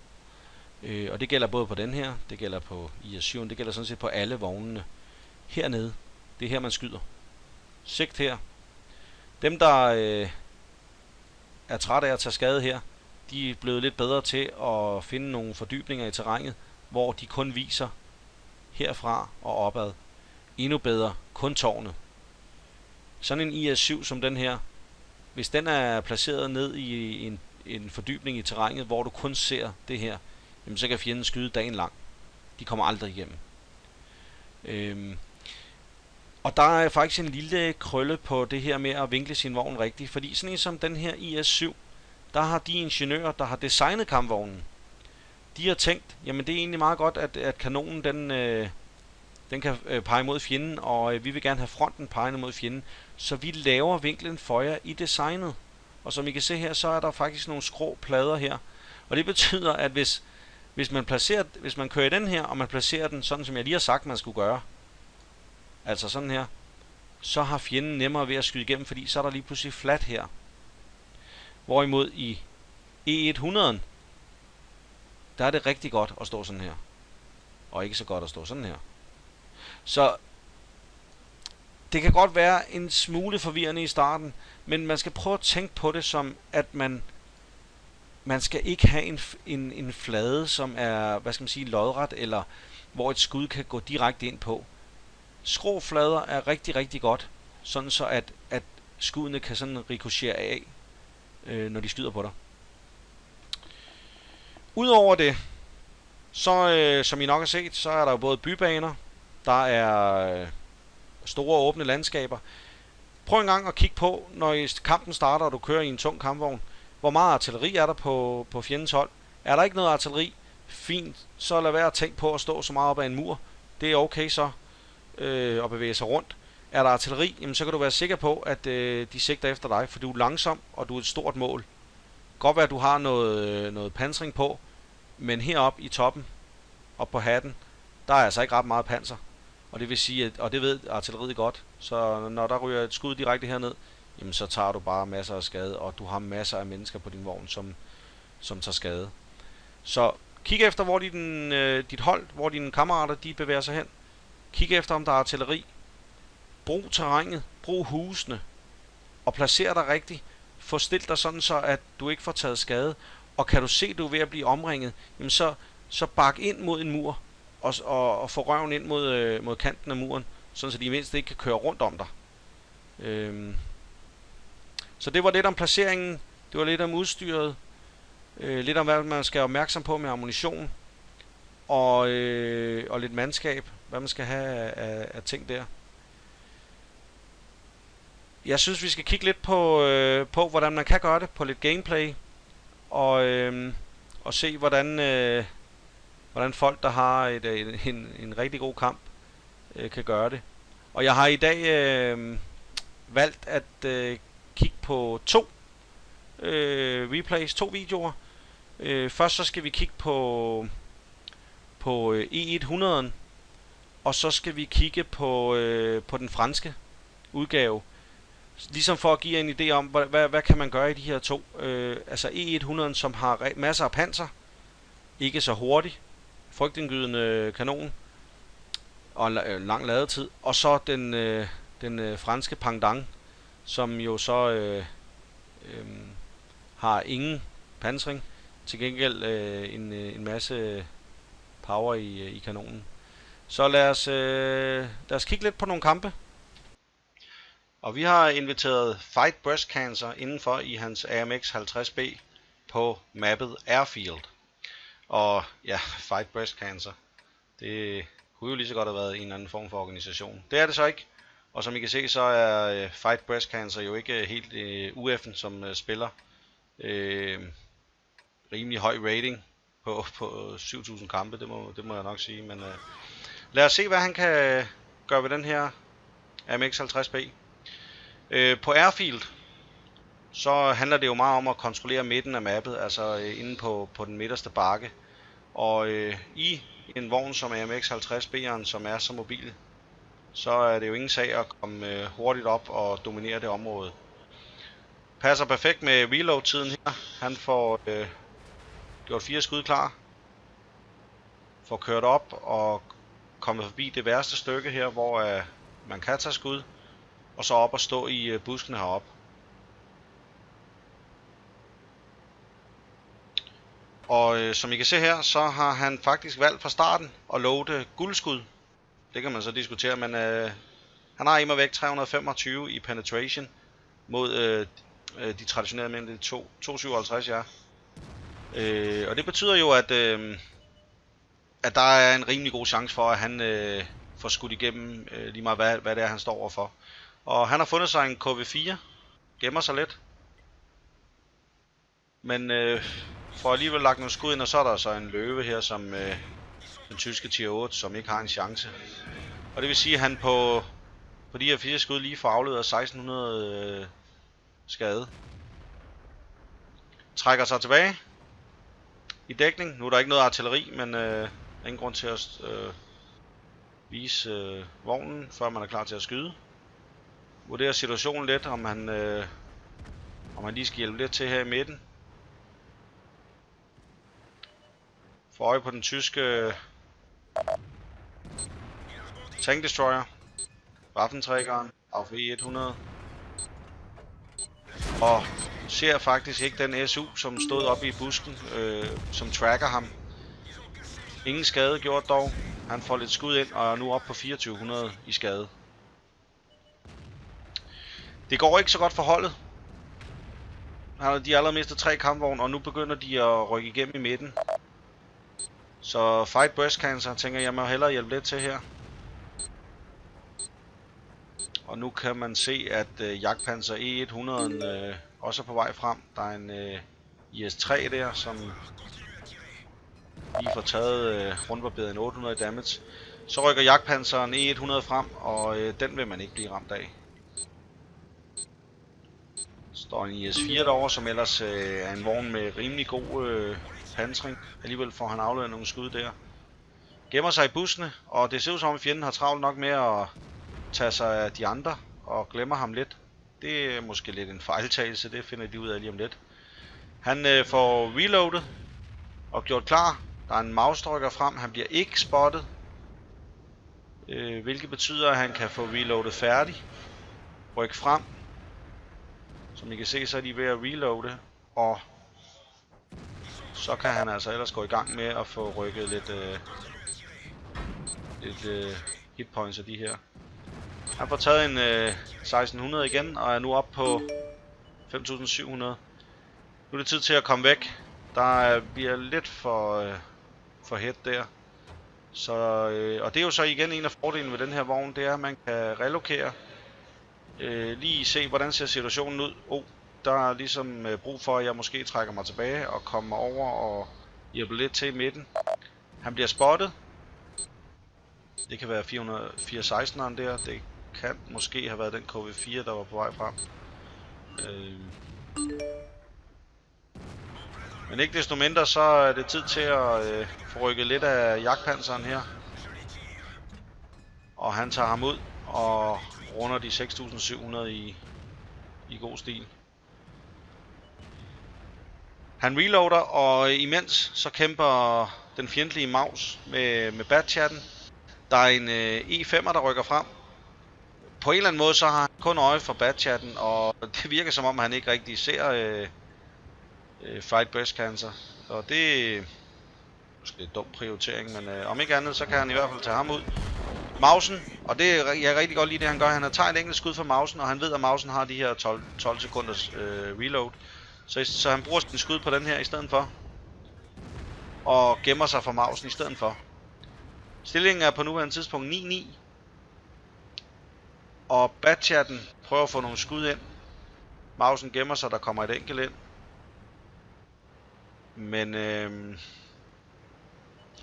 Og det gælder både på den her, det gælder på IS-7, det gælder sådan set på alle vognene. Hernede, det er her man skyder. Sigt her. Dem der er trætte af at tage skade her, de er blevet lidt bedre til at finde nogle fordybninger i terrænet, hvor de kun viser herfra og opad. Endnu bedre, kun tårnet. Sådan en IS-7 som den her, hvis den er placeret ned i en fordybning i terrænet, hvor du kun ser det her, jamen så kan fjenden skyde dagen lang. De kommer aldrig igennem. Og der er faktisk en lille krølle på det her med at vinkle sin vogn rigtigt, fordi sådan en som den her IS-7, der har de ingeniører, der har designet kampvognen, de har tænkt, jamen det er egentlig meget godt, at kanonen den kan pege mod fjenden, og vi vil gerne have fronten pegende mod fjenden, så vi laver vinklen for jer i designet. Og som I kan se her, så er der faktisk nogle skrå plader her. Og det betyder, at hvis man kører i den her, og man placerer den sådan, som jeg lige har sagt, man skulle gøre, altså sådan her, så har fjenden nemmere ved at skyde igennem, fordi så er der lige pludselig flat her. Hvorimod i E100'en, der er det rigtig godt at stå sådan her, og ikke så godt at stå sådan her. Så det kan godt være en smule forvirrende i starten, men man skal prøve at tænke på det som, at man skal ikke have en flade, som er, hvad skal man sige, lodret, eller hvor et skud kan gå direkte ind på. Skråflader er rigtig, rigtig godt, sådan så at skuddene kan sådan rikochere af, når de skyder på dig. Udover det, så som I nok har set, så er der jo både bybaner, der er store åbne landskaber. Prøv en gang at kigge på, når kampen starter, og du kører i en tung kampvogn, hvor meget artilleri er der på fjendens hold. Er der ikke noget artilleri? Fint, så lad være at tænke på at stå så meget op ad en mur. Det er okay så at bevæge sig rundt. Er der artilleri, jamen så kan du være sikker på, at de sigter efter dig, for du er langsom, og du er et stort mål. Godt være, at du har noget pansring på, men heroppe i toppen, op på hatten, der er altså ikke ret meget panser. Og det vil sige, og det ved artilleriet godt, så når der ryger et skud direkte herned, jamen så tager du bare masser af skade, og du har masser af mennesker på din vogn, som tager skade. Så kig efter, hvor dit hold, hvor dine kammerater, de bevæger sig hen. Kig efter, om der er artilleri. Brug terrænet, brug husene, og placer dig rigtigt. Få stillet dig sådan, så at du ikke får taget skade. Og kan du se, at du er ved at blive omringet, jamen så bak ind mod en mur, og få røven ind mod kanten af muren, sådan så de mindst ikke kan køre rundt om dig. Så det var lidt om placeringen, det var lidt om udstyret, lidt om hvad man skal være opmærksom på med ammunition, og lidt mandskab, hvad man skal have af ting der. Jeg synes, vi skal kigge lidt på hvordan man kan gøre det, på lidt gameplay, og se, hvordan folk, der har en rigtig god kamp, kan gøre det. Og jeg har i dag valgt at kigge på to replays, to videoer. Først så skal vi kigge på E100'en, og så skal vi kigge på den franske udgave. Ligesom for at give en idé om, hvad kan man gøre i de her to. Altså E100'en, som har masser af panser, ikke så hurtig, frygtindgydende kanon og lang ladetid, og så den franske pendant, som jo så har ingen pansring, til gengæld en masse power i kanonen. Så lad os kigge lidt på nogle kampe. Og vi har inviteret Fight Breast Cancer indenfor i hans AMX 50B på mappet Airfield. Og ja, Fight Breast Cancer, det kunne jo lige så godt have været en eller anden form for organisation. Det er det så ikke. Og som I kan se, så er Fight Breast Cancer jo ikke helt UF'en, som spiller rimelig høj rating på 7.000 kampe, det må jeg nok sige. Men lad os se, hvad han kan gøre ved den her AMX 50B. På Airfield, så handler det jo meget om at kontrollere midten af mappet, altså inde på den midterste bakke. Og i en vogn som AMX 50B'eren, som er så mobil, så er det jo ingen sag at komme hurtigt op og dominere det område. Passer perfekt med reload-tiden her. Han får gjort 4 skud klar. Får kørt op og kommet forbi det værste stykke her, hvor man kan tage skud. Og så op og stå i buskene heroppe. Og som I kan se her, så har han faktisk valgt fra starten at loade guldskud. Det kan man så diskutere, men han har imod væk 325 i penetration mod de traditionelle mænd, 257, ja. Og det betyder jo, at der er en rimelig god chance for, at han får skudt igennem lige meget hvad det er, han står overfor. Og han har fundet sig en KV4, gemmer sig lidt. Men får alligevel lagt nogle skud ind, og så er der så en løve her, som den tyske tier 8, som ikke har en chance. Og det vil sige, at han på de her 4 skud lige får afleveret 1600 skade. Trækker sig tilbage i dækning. Nu er der ikke noget artilleri, men ingen grund til at vise vognen, før man er klar til at skyde. Vurderer situationen lidt, om han lige skal hjælpe lidt til her i midten. Får øje på den tyske tank destroyer, Waffenträgeren, AV 100, og ser faktisk ikke den SU, som stod oppe i busken, som tracker ham. Ingen skade gjort dog. Han får lidt skud ind og er nu oppe på 2400 i skade. Det går ikke så godt for holdet. De har allerede mistet 3 kampvogne, og nu begynder de at rykke igennem i midten. Så Fight Breast Cancer tænker jeg må hellere hjælpe lidt til her. Og nu kan man se, at Jagdpanzer E100 også er på vej frem. Der er en IS-3 der, som lige får taget rundbarberet en 800 damage. Så rykker Jagdpanseren E100 frem, og den vil man ikke blive ramt af. Står en IS-4 derovre, som ellers er en vogn med rimelig god pansring. Alligevel får han afleveret nogle skud der. Gemmer sig i buskene, og det ser ud som om fjenden har travlt nok med at tage sig af de andre og glemmer ham lidt. Det er måske lidt en fejltagelse, det finder de ud af lige om lidt. Han får reloadet og gjort klar. Der er en mouse-trykker frem, han bliver ikke spottet. Hvilket betyder, at han kan få reloadet færdig. Ryk frem. Som I kan se, så er de ved at reloade, og så kan han altså ellers gå i gang med at få rykket lidt hitpoints af de her. Han får taget en 1600 igen, og er nu oppe på 5700. Nu er det tid til at komme væk. Der bliver lidt for head der. Så, og det er jo så igen en af fordelene ved den her vogn, det er, at man kan relokere. Lige se, hvordan ser situationen ud. Der er ligesom brug for, at jeg måske trækker mig tilbage og kommer over og hjælper lidt til i midten. Han bliver spottet. Det kan være 416'eren der. Det kan måske have været den KV4, der var på vej frem. Men ikke desto mindre, så er det tid til at få rykket lidt af jagtpanseren her. Og han tager ham ud og runder de 6700 i god stil. Han reloader, og imens så kæmper den fjendtlige Maus med Batchatten. Der er en E5'er, der rykker frem. På en eller anden måde så har han kun øje for Batchatten, og det virker som om han ikke rigtig ser Fight Breast Cancer. Og det er måske en dum prioritering, men om ikke andet så kan han i hvert fald tage ham ud. Mausen, og det er jeg rigtig godt lide det han gør, han tager et enkelt skud fra Mausen, og han ved at Mausen har de her 12 sekunders reload. Så han bruger sin skud på den her i stedet for. Og gemmer sig for Mausen i stedet for. Stillingen er på nuværende tidspunkt 9-9. Og Batchatten prøver at få nogle skud ind. Mausen gemmer sig, der kommer et enkelt ind. Men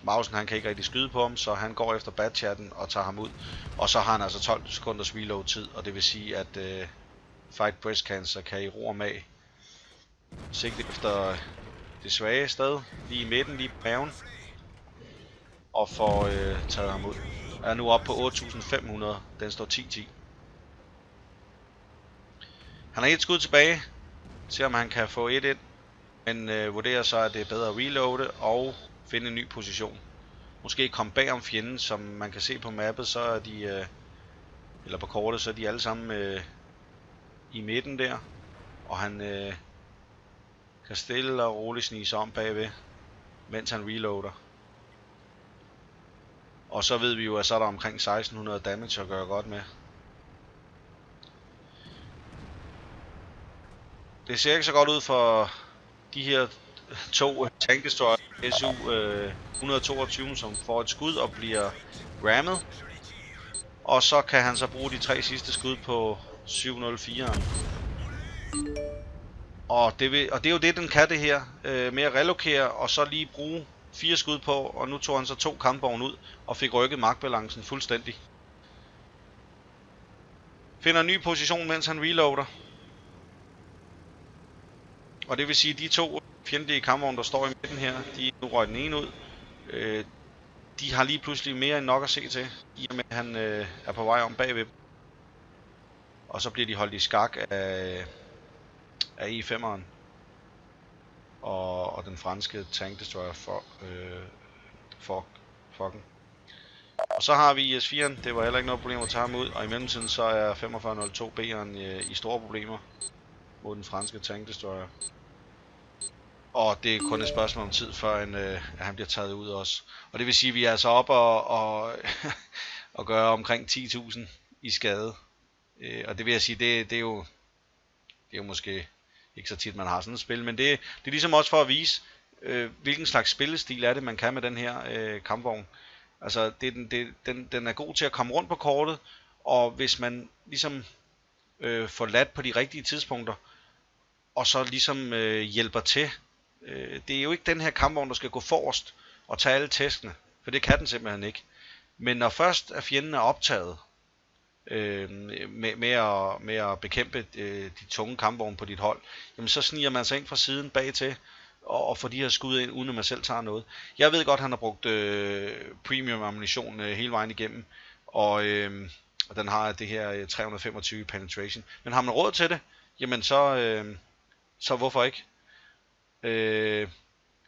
Mausen han kan ikke rigtig skyde på ham, så han går efter Batchatten og tager ham ud. Og så har han altså 12 sekunders reload tid, og det vil sige, at Fight Breast Cancer kan i ro og mag sigte efter det svage sted, lige i midten, lige på maven, og får taget ham ud. Er nu oppe på 8.500, den står 10-10. Han har et skud tilbage, ser om han kan få et ind, men vurderer så, at det er bedre at reloade og finde en ny position. Måske komme bag om fjenden, som man kan se på mappet, så er de, eller på kortet, så er de alle sammen i midten der, og han kan stille og roligt snige sig om bagved, mens han reloader. Og så ved vi jo, at så er der omkring 1600 damage at gøre godt med. Det ser ikke så godt ud for de her to Tank Destroyer SU 122, som får et skud og bliver rammet. Og så kan han så bruge de 3 sidste skud på 704'eren. Og det er jo det, den kan det her, med at relokere og så lige bruge 4 skud på, og nu tog han så 2 kampvogne ud og fik rykket magtbalancen fuldstændig. Finder en ny position, mens han reloader. Og det vil sige, at de 2 fjendtlige kampvogne, der står i midten her, nu røg den ene ud. De har lige pludselig mere end nok at se til, i og med at han er på vej om bagved. Og så bliver de holdt i skak af E5'eren og den franske Tank Destroyer Fokken. Og så har vi IS-4'eren, det var heller ikke noget problem at tage ham ud, og i mellemtiden så er 4502B'eren i store problemer mod den franske Tank Destroyer. Og det er kun et spørgsmål om tid, før at han bliver taget ud også. Og det vil sige, at vi er altså oppe og gøre omkring 10.000 i skade. Og det vil jeg sige, det er jo måske ikke så tit, man har sådan et spil. Men det er ligesom også for at vise, hvilken slags spillestil er det, man kan med den her kampvogn. Altså, den er god til at komme rundt på kortet, og hvis man ligesom får ladt på de rigtige tidspunkter, og så ligesom hjælper til. Det er jo ikke den her kampvogn, der skal gå forrest og tage alle testene, for det kan den simpelthen ikke. Men når først at fjenden er optaget med at bekæmpe de tunge kampvogne på dit hold, jamen så sniger man sig ind fra siden bag til og får de her skud ind, uden at man selv tager noget. Jeg ved godt, at han har brugt premium ammunition hele vejen igennem, og den har det her 325 penetration. Men har man råd til det, jamen så hvorfor ikke?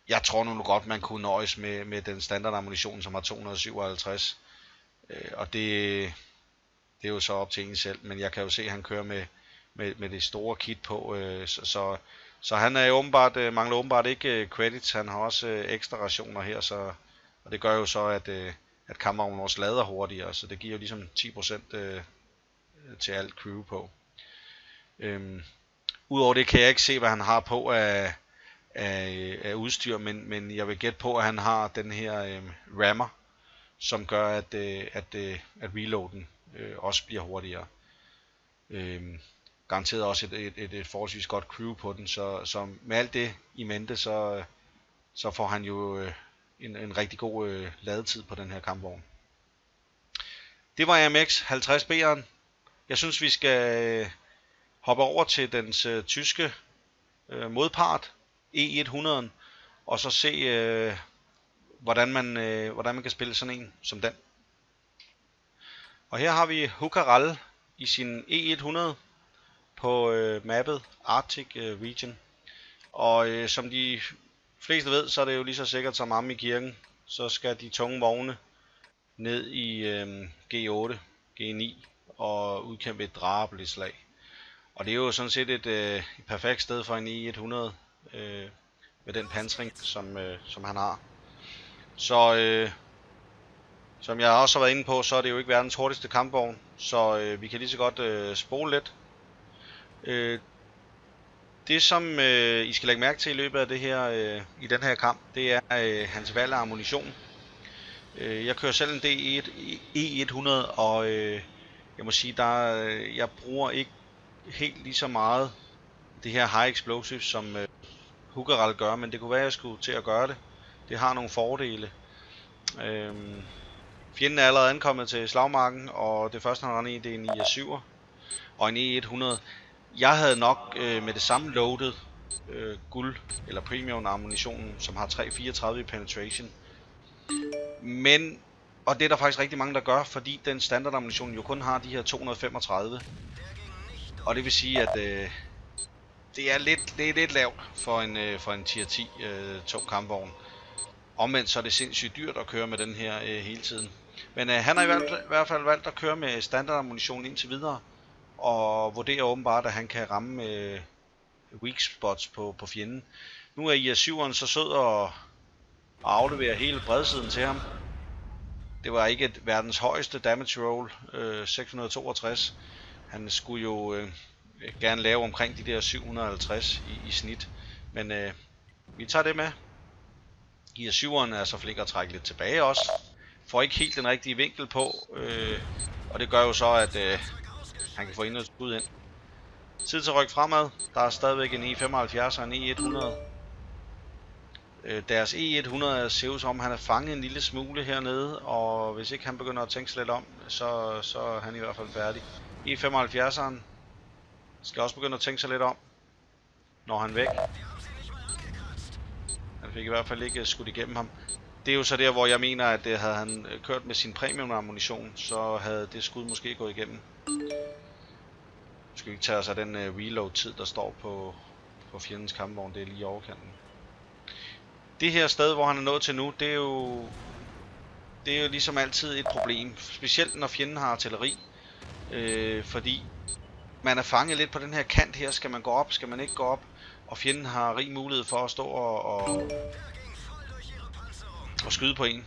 Jeg tror nu godt, man kunne nøjes med den standard ammunition, som har 257. Og det er jo så op til en selv, men jeg kan jo se, at han kører med det store kit på, så han er åbenbart, mangler åbenbart ikke credits. Han har også ekstra rationer her, og det gør jo så, at kampvognen også lader hurtigere, så det giver jo ligesom 10% til alt crew på. Udover det kan jeg ikke se, hvad han har på af udstyr, men jeg vil gætte på, at han har den her rammer, som gør, at reloaden også bliver hurtigere. Garanteret også et forholdsvis godt crew på den, så med alt det i mente, så får han jo en rigtig god ladetid på den her kampvogn. Det var AMX 50B'eren. Jeg synes, vi skal hoppe over til dens tyske modpart, E100'eren, og så se, hvordan man kan spille sådan en som den. Og her har vi Hukarall i sin E100 på mappet Arctic Region. Og som de fleste ved, så er det jo lige så sikkert som amme i kirken. Så skal de tunge vogne ned i G8, G9 og udkæmpe et drabeligt slag. Og det er jo sådan set et perfekt sted for en E100 med den pansring, som han har. Så som jeg også har været inde på, så er det jo ikke verdens hurtigste kampvogn, så vi kan lige så godt spole lidt. Det som I skal lægge mærke til i løbet af det her i den her kamp, det er hans valg af ammunition. Jeg kører selv en E100, og jeg må sige, jeg bruger ikke helt lige så meget det her high explosive, som Hukarall gør, men det kunne være, at jeg skulle til at gøre det. Det har nogle fordele. Fjenden er allerede ankommet til slagmarken, og det første han render i, det er en IS-7'er og en E100. Jeg havde nok med det samme loaded guld eller premium ammunition, som har 334 i penetration. Men, og det er der faktisk rigtig mange der gør, fordi den standard ammunition jo kun har de her 235. Og det vil sige at det er lidt lavt for en tier 10 tung kampvogn. Omvendt så er det sindssygt dyrt at køre med den her hele tiden. Men han har i hvert fald valgt at køre med standard ammunition indtil videre. Og vurderer åbenbart, at han kan ramme weak spots på fjenden. Nu er IS-7'eren så sød at aflevere hele bredsiden til ham. Det var ikke verdens højeste damage roll, 662. Han skulle jo gerne lave omkring de der 750 i snit. Men vi tager det med. IS-7'eren er så flink at trække lidt tilbage også. Får ikke helt den rigtige vinkel på. Og det gør jo så, at han kan få endnu et skud ind. Tid til at rykke fremad. Der er stadigvæk en E75 og en E100. Deres E100 ser ud som om han er fanget en lille smule hernede. Og hvis ikke han begynder at tænke sig lidt om, så er han i hvert fald færdig. E75'eren skal også begynde at tænke sig lidt om, når han er væk. Han fik i hvert fald ikke skudt igennem ham. Det er jo så der, hvor jeg mener, at havde han kørt med sin premium ammunition, så havde det skud måske gået igennem. Skal vi ikke tage os af den reload tid, der står på fjendens kampvogn, det er lige i overkanten. Det her sted, hvor han er nået til nu, det er jo ligesom altid et problem. Specielt når fjenden har artilleri. Fordi man er fanget lidt på den her kant her. Skal man gå op, skal man ikke gå op? Og fjenden har rig mulighed for at stå og skyde på en.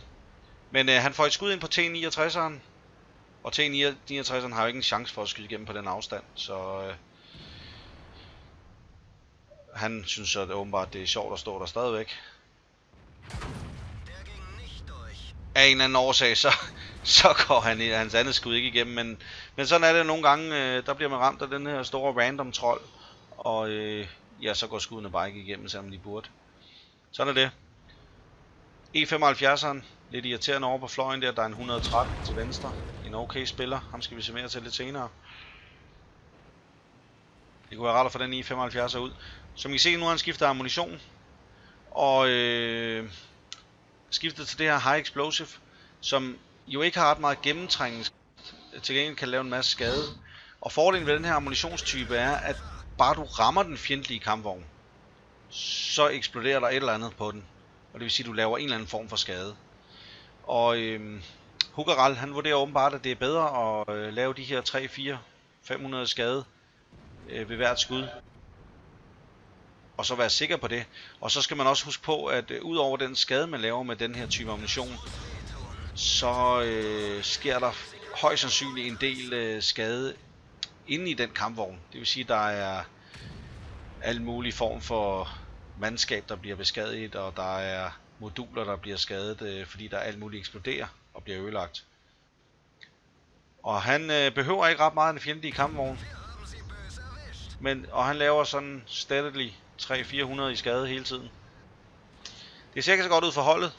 Men han får et skud ind på T69'eren. Og T69'eren har jo ikke en chance for at skyde igennem på den afstand. Så han synes at åbenbart det er sjovt at stå der stadigvæk. Af en eller anden årsag, så går hans andet skud ikke igennem. Men sådan er det nogle gange, der bliver man ramt af den her store random trold. Og ja, så går skuddene bare ikke igennem, selvom de burde. Sådan er det. E75'eren, lidt irriterende over på fløjen der. Der er en 113 til venstre. En okay spiller. Ham skal vi se mere til lidt senere. Det kunne være rart at få den E75'er ud. Som I kan se, nu har han skiftet ammunition. Og skiftet til det her High Explosive, som jo ikke har ret meget gennemtrængning. Til gengæld kan lave en masse skade. Og fordelen ved den her ammunitionstype er, at bare du rammer den fjendtlige kampvogn, så eksploderer der et eller andet på den. Og det vil sige, at du laver en eller anden form for skade. Og Hugaral, han vurderer åbenbart, at det er bedre at lave de her 3, 4, 500 skade ved hvert skud. Og så være sikker på det. Og så skal man også huske på, at ud over den skade, man laver med den her type ammunition, så sker der højst sandsynligt en del skade inde i den kampvogn. Det vil sige, at der er alle mulige form for mandskab, der bliver beskadiget, og der er moduler, der bliver skadet, fordi der alt muligt eksploderer og bliver ødelagt. Og han behøver ikke ret meget af en fjendtlige kampvogn. Og han laver sådan steadily 300-400 i skade hele tiden. Det ser ikke så godt ud for holdet.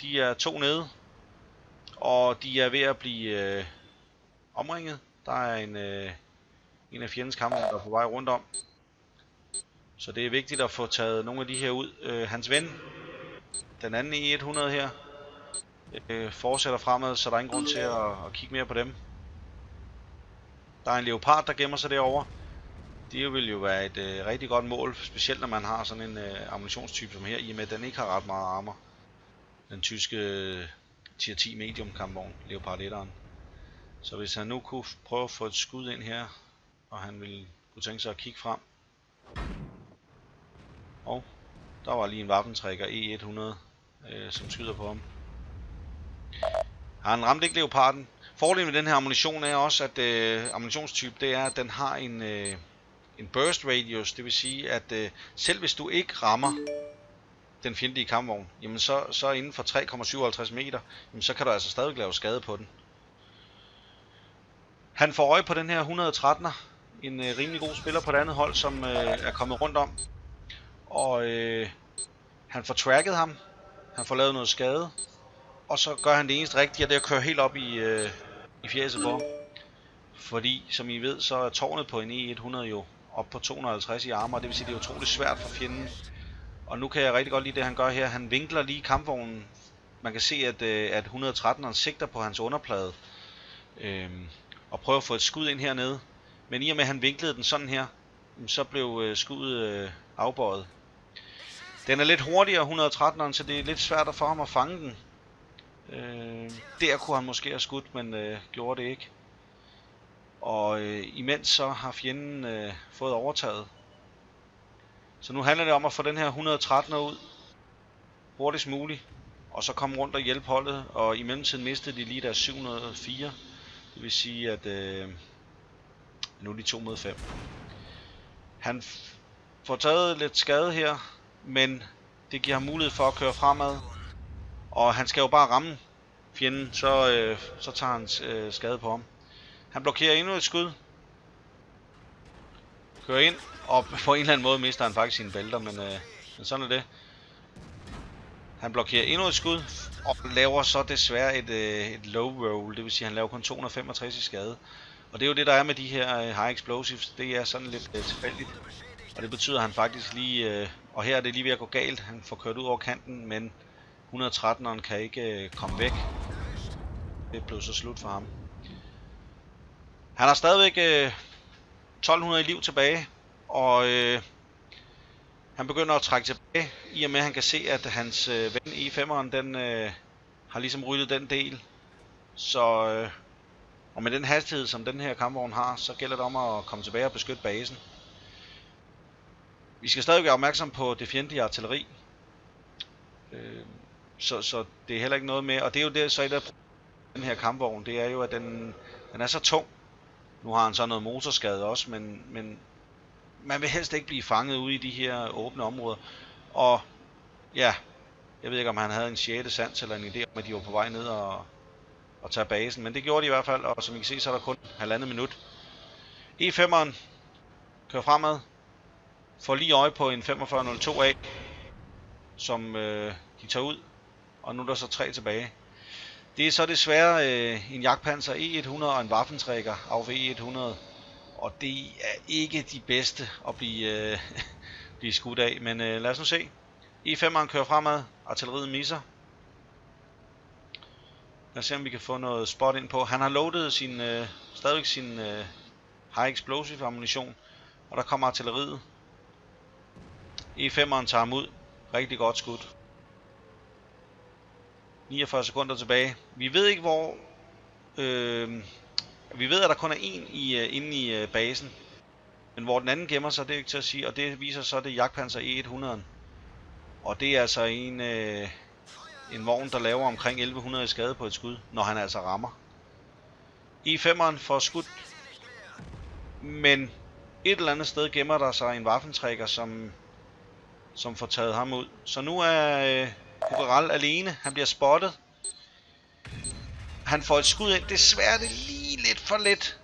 De er 2 nede. Og de er ved at blive omringet. Der er en af fjendens kampvogne, der er på vej rundt om. Så det er vigtigt at få taget nogle af de her ud. Hans ven, den anden E100 her, fortsætter fremad, så der er ingen grund til at kigge mere på dem. Der er en leopard, der gemmer sig derovre. Det vil jo være et rigtig godt mål, specielt når man har sådan en ammunitionstype som her, i og med at den ikke har ret meget armor. Den tyske tier 10 medium kampvogn, Leopard 1'eren. Så hvis han nu kunne prøve at få et skud ind her, og han ville kunne tænke sig at kigge frem. Og der var lige en vappentrækker E100, som skyder på ham. Han ramte ikke Leoparden. Fordelen med den her ammunition er også, at ammunitionstype, det er, at den har en burst radius, det vil sige, at selv hvis du ikke rammer den fjendtlige kampvogn, jamen så inden for 3,57 meter, jamen så kan du altså stadig lave skade på den. Han får øje på den her 113'er, en rimelig god spiller på det andet hold, som er kommet rundt om. Og han får tracket ham, han får lavet noget skade, Og så gør han det eneste rigtige, det er at køre helt op i fjeset på. Fordi, som I ved, så er tårnet på en E100 jo op på 250 i armor. Det vil sige, det er utroligt svært for fjenden. Og nu kan jeg rigtig godt lide det, han gør her. Han vinkler lige kampvognen. Man kan se, at 113'eren sigter på hans underplade. Og prøver at få et skud ind hernede. Men i og med, at han vinklede den sådan her, så blev skuddet afbøjet. Den er lidt hurtigere, 113'eren, så det er lidt svært for ham at fange den. Der kunne han måske have skudt, men gjorde det ikke. Og imens så har fjenden fået overtaget. Så nu handler det om at få den her 113'er ud hurtigst muligt. Og så komme rundt og hjælpe holdet. Og i mellemtiden mistede de lige deres 704. Det vil sige, at nu er de 2 mod 5. Han får taget lidt skade her, men det giver ham mulighed for at køre fremad. Og han skal jo bare ramme fjenden, så tager han skade på ham. Han blokerer endnu et skud. Kører ind, og på en eller anden måde mister han faktisk sine bælter, men sådan er det. Han blokerer endnu et skud, og laver så desværre et low roll, det vil sige, at han laver kun 265 i skade. Og det er jo det, der er med de her high explosives, det er sådan lidt tilfældigt. Og det betyder, at han faktisk lige, og her er det lige ved at gå galt, han får kørt ud over kanten, men 113'eren kan ikke komme væk. Det blev så slut for ham. Han har stadigvæk 1200 i liv tilbage, og han begynder at trække tilbage, i og med at han kan se, at hans ven E5'eren, den har ligesom ryddet den del. Så, og med den hastighed, som den her kampvogn har, så gælder det om at komme tilbage og beskytte basen. Vi skal stadig være opmærksom på det fjendtlige artilleri. Så det er heller ikke noget med, og det er jo det, så et af den her kampvogn, det er jo, at den er så tung. Nu har han så noget motorskade også, men man vil helst ikke blive fanget ude i de her åbne områder. Og ja, jeg ved ikke, om han havde en 6. sans eller en idé om, at de var på vej ned og tage basen. Men det gjorde de i hvert fald, og som I kan se, så er der kun 1,5 minut. E5'eren kører fremad. Får lige øje på en 4502A, som de tager ud. Og nu er der så 3 tilbage. Det er så desværre en jagtpanser E100 og en Waffenträger AV E100. Og det er ikke de bedste at blive skudt af. Men lad os nu se. E5'eren kører fremad. Artilleriet misser. Lad os se, om vi kan få noget spot ind på. Han har loadet stadigvæk sin high explosive ammunition. Og der kommer artilleriet. E5'eren tager ham ud. Rigtig godt skudt. 49 sekunder tilbage. Vi ved ikke hvor... vi ved, at der kun er en inde i basen. Men hvor den anden gemmer sig, det er ikke til at sige. Og det viser så, det jagtpanser E100'eren. Og det er altså en vogn, der laver omkring 1100 i skade på et skud, når han altså rammer. E5'eren får skudt. Men et eller andet sted gemmer der sig en Waffenträger, som får taget ham ud. Så nu er Hugeral alene. Han bliver spottet. Han får et skud ind. Desværre det lige lidt for let.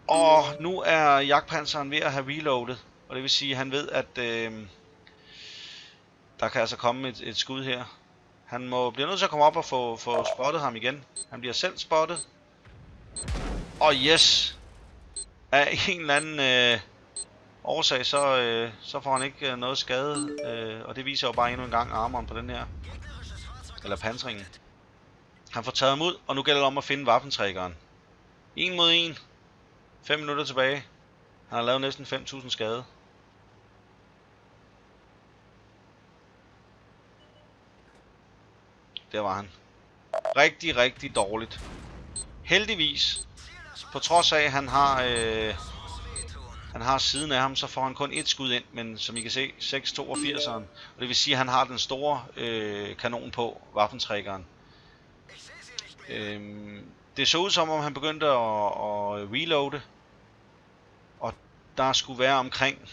Og nu er jagtpanseren ved at have reloadet. Og det vil sige, at han ved, at der kan altså komme et skud her. Han bliver nødt til at komme op og få spottet ham igen. Han bliver selv spottet. Og yes! Af en eller anden årsag, så får han ikke noget skade. Og det viser jo bare endnu en gang armoren på den her. Eller pansringen. Han får taget ham ud, og nu gælder det om at finde Waffenträgeren. 1 mod 1. 5 minutter tilbage. Han har lavet næsten 5.000 skade. Der var han. Rigtig, rigtig dårligt. Heldigvis, på trods af, at han har siden af ham, så får han kun et skud ind, men som I kan se, 682'eren. Og det vil sige, at han har den store kanon på, Waffenträgeren. Det så ud som om, han begyndte at reloade. Og der skulle være omkring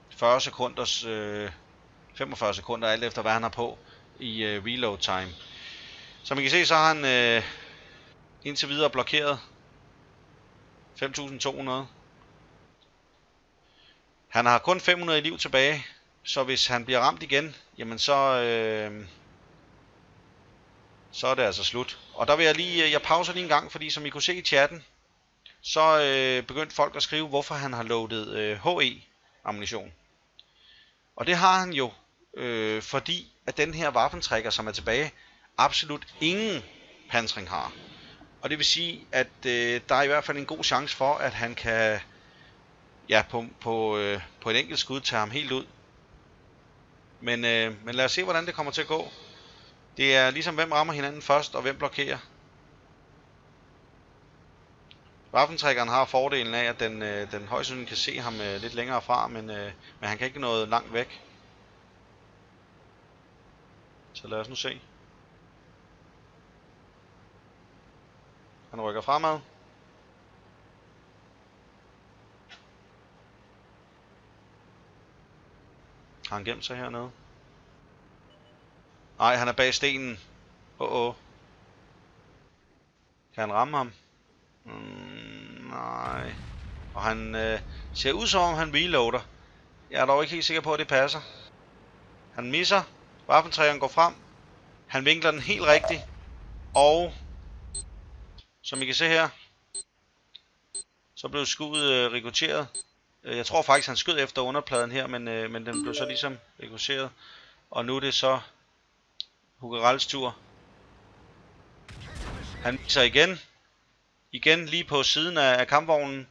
40 sekunders, 45 sekunder, alt efter hvad han har på i reload time. Som I kan se, så har han indtil videre blokeret 5.200. Han har kun 500 i liv tilbage. Så hvis han bliver ramt igen, jamen så er det altså slut. Og der vil jeg pauser lige en gang, fordi som I kunne se i chatten, så begyndte folk at skrive, hvorfor han har loadet HE-ammunition. Og det har han jo, fordi at den her Waffenträger, som er tilbage, absolut ingen pansring har. Og det vil sige, at der er i hvert fald en god chance for, at han kan på et enkelt skud tage ham helt ud. Men lad os se, hvordan det kommer til at gå. Det er ligesom, hvem rammer hinanden først, og hvem blokerer. Waffenträgeren har fordelen af, at den højst sandsynligt kan se ham lidt længere fra, men han kan ikke nå langt væk. Så lad os nu se. Han rykker fremad. Har han gemt sig hernede? Nej, han er bag stenen. Kan han ramme ham? Nej. Og han ser ud som om han reloader. Jeg er dog ikke helt sikker på, at det passer. Han misser. Waffenträgeren går frem. Han vinkler den helt rigtigt. Og som I kan se her, så blev skuddet rekrutteret. Jeg tror faktisk, han skød efter underpladen her, men den blev så ligesom rekrutteret. Og nu er det så Hugerals tur. Han viser igen. Igen lige på siden af kampvognen.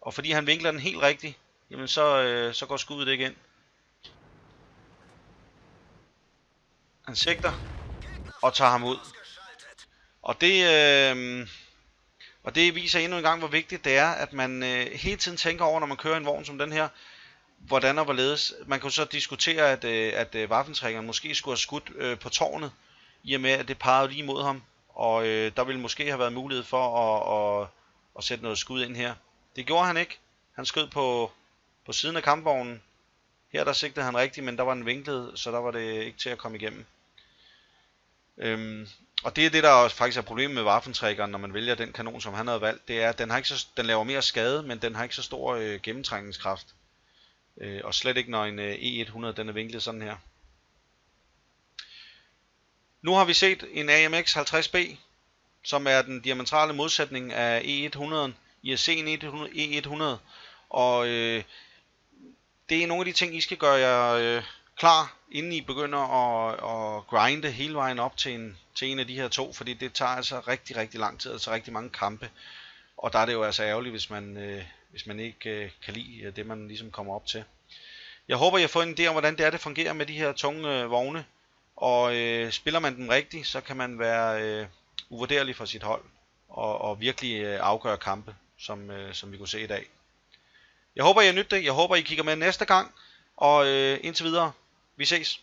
Og fordi han vinkler den helt rigtigt, jamen så går skuddet ikke ind. Han sigter og tager ham ud. Og det viser endnu en gang, hvor vigtigt det er, at man hele tiden tænker over, når man kører en vogn som den her, hvordan og hvorledes. Man kan så diskutere, at Waffenträgeren måske skulle have skudt på tårnet, i og med, at det pegede lige mod ham. Og der ville måske have været mulighed for at sætte noget skud ind her. Det gjorde han ikke. Han skød på siden af kampvognen. Her der sigtede han rigtigt, men der var den vinklet, så der var det ikke til at komme igennem. Og det er det, der faktisk er problemet med Waffenträgeren, når man vælger den kanon, som han havde valgt. Det er, at den laver mere skade, men den har ikke så stor gennemtrængningskraft. Og slet ikke, når en E100 den er vinklet sådan her. Nu har vi set en AMX 50B, som er den diametrale modsætning af E100'en. I har set en E100, og det er nogle af de ting, I skal gøre jer klar, inden I begynder at grinde hele vejen op til en af de her to, fordi det tager altså rigtig, rigtig lang tid, altså rigtig mange kampe. Og der er det jo altså ærgerligt, hvis man ikke kan lide det, man ligesom kommer op til. Jeg håber, I har fået en idé om, hvordan det fungerer med de her tunge vogne. Og spiller man den rigtigt, så kan man være uvurderlig for sit hold. Og virkelig afgøre kampe, som vi kunne se i dag. Jeg håber, I har nydt det. Jeg håber, I kigger med næste gang. Og indtil videre, vi ses.